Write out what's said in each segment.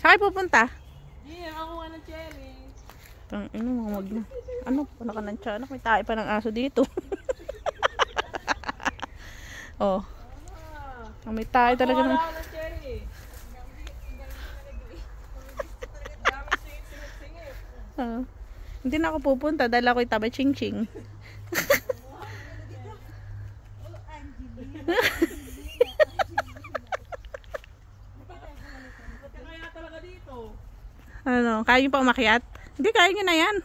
Saan kayo pupunta? Yeah, ako nga ng cherry. Ano, wag na. Ano, wala ka ng tiyanak. May tae pa ng aso dito. Oh. May tae talaga ng... Wala ako ng cherry. Dami singit. Hindi na ako pupunta dahil ako'y tabi ching-ching. Kaya talaga dito. Ano, kaya niyo pa umakyat? Hindi, kaya niyo na yan.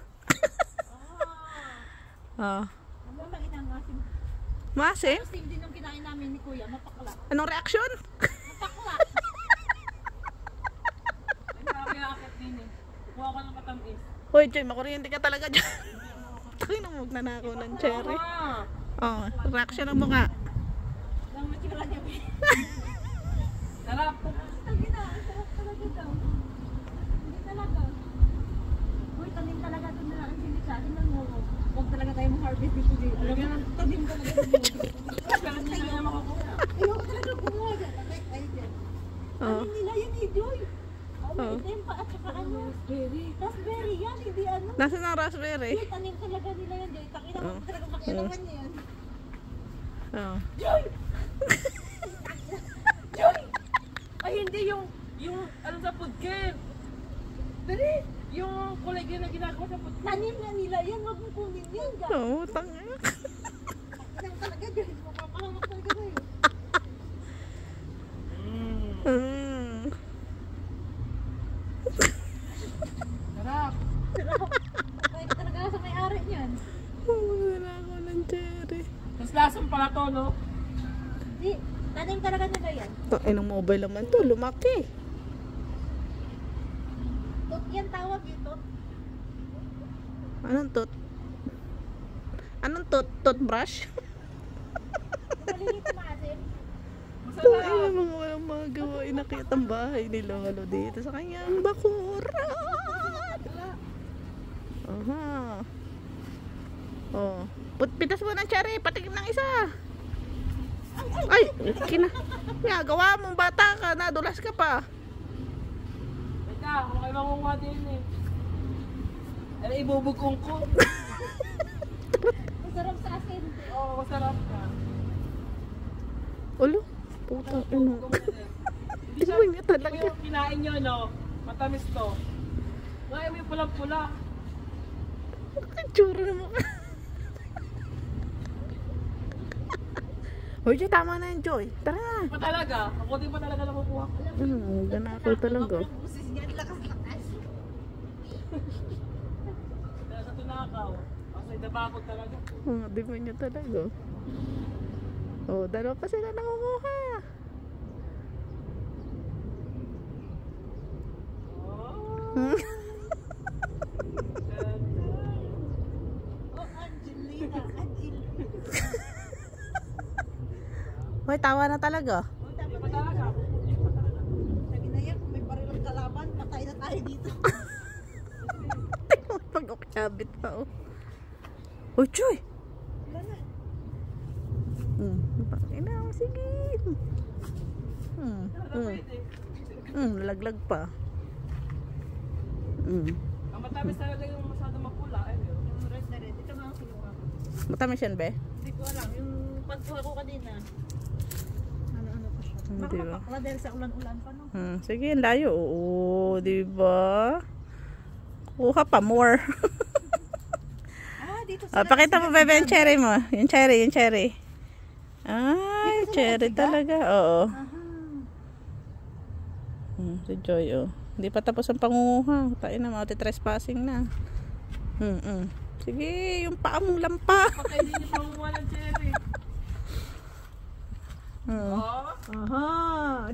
Maasim? Steam din yung kinain namin ni Kuya, mapakla. Anong reaksyon? Mapakla. Ay, nakakayakit din eh. Kuha ko ng matamis. Hoy, Joy, makuryente ka talaga dyan. Takin na magnanakaw ng cherry. Oh, reaksyon ng mukha. Lang matsura niya. Sarap. Lagi na, ang sarap talaga daw. Hindi talaga. Uy, tanim talaga doon na ang sinig sa atin ng muro. Huwag talaga tayo mag-harvest dito. Alam mo, tanim talaga doon. Kaya hindi na niya makakuha. Ayaw talaga kumuha dyan. Ay, dyan. Tanim nila yan eh, Joy. May item pa at saka ano. Raspberry yan, hindi ano. Nasaan ang raspberry? Joy, tanim talaga nila yan, Joy. Takina mo talaga makialaman niya yan. Oh. Joy! Joy! Ay, hindi yung ano sa food can. Dali! Yung kulay na ginagawa sa food can. Tanim na nila yan, wag mo kunin yan. Oo, tanga. Tanim talaga, Joy. Mapapahamak talaga sa'yo. Sarap! Kaya ka talaga sa may-ari niyan. Wala ako ng cherry. Mas lasang pala to, no? Di, tanim talaga nila yan. Ang mobile naman to, lumaki. Tot yan tawag yun, tot. Anong tot? Anong tot? Toothbrush? Maliliit na maasim. Ay, mga walang mga gawain na kaya ang bahay ni Lolo dito sa kanyang bakuran. Aha. Oh. Pitas mo ng cherry, patikim ng isa. Ay, gawa mong bata ka, nadulas ka pa. Teka, kung kayo makukuha din eh. Ano, ibubugong ko. Masarap sa asin. Oo, masarap ka. Ulo, putang ino. Hindi siya, Tingnan niya talaga. yung kinain nyo, no? Matamis to. Ngayon may pulang-pula. Tsura na mukha. Hoy, Joy, tama na yan, Joy. Tara na. Pa talaga? Ako din pa talaga nakukuha ko. Ganakaw talaga. Busis niya, lakas-lakas. Dahil sa tunakaw. Kasi nabakot talaga. Di mo niya talaga. Oh, dalawa pa sila nakukuha. Oh. Oh, Angelina, Angelina. Hoy, tawa na talaga. Oh, Hindi dapat pa talaga. Hindi pa talaga. Sabi na yan, kung may barilang kalaban, patay na tayo dito. Pag-ukyabit pa, oh. Hoy, Joy! Wala na. Ina, sige. Nalaglag pa. Ang matamis talaga yung masyado mapula. Eh, Yung red na red. Ito nga ang kinuha ko. Matamis yan, be? Hindi ko alam. Yung pagkuha ko kanina. Ano ko siya. Baka Di ba? mapakla dahil sa ulan-ulan pa, no? Sige, ang layo. Oo, di ba? Kuha pa more. Dito Pakita mo, bebe, yung cherry mo. Yung cherry. Ay, cherry talaga. Oo. Si Joy, oh. Hindi pa tapos ang pangunguha. Tayo na, trespassing na. Sige, yung paa mong lampa. Patay din yung panguha ng cherry.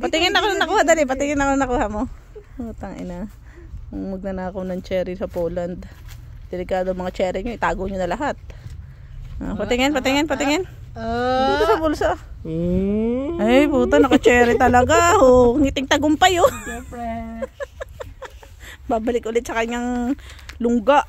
Patingin ako na nakuha, dali. Patingin ako na nakuha mo. Tangina. Magnanakaw ng cherry sa Poland. Delikado mga cherry nyo, itago nyo na lahat. Patingin. Dito sa bulsa. Ay, puta, naka-cherry talaga. Ngiting tagumpay, oh. Siyempre. Babalik ulit sa kanyang lungga.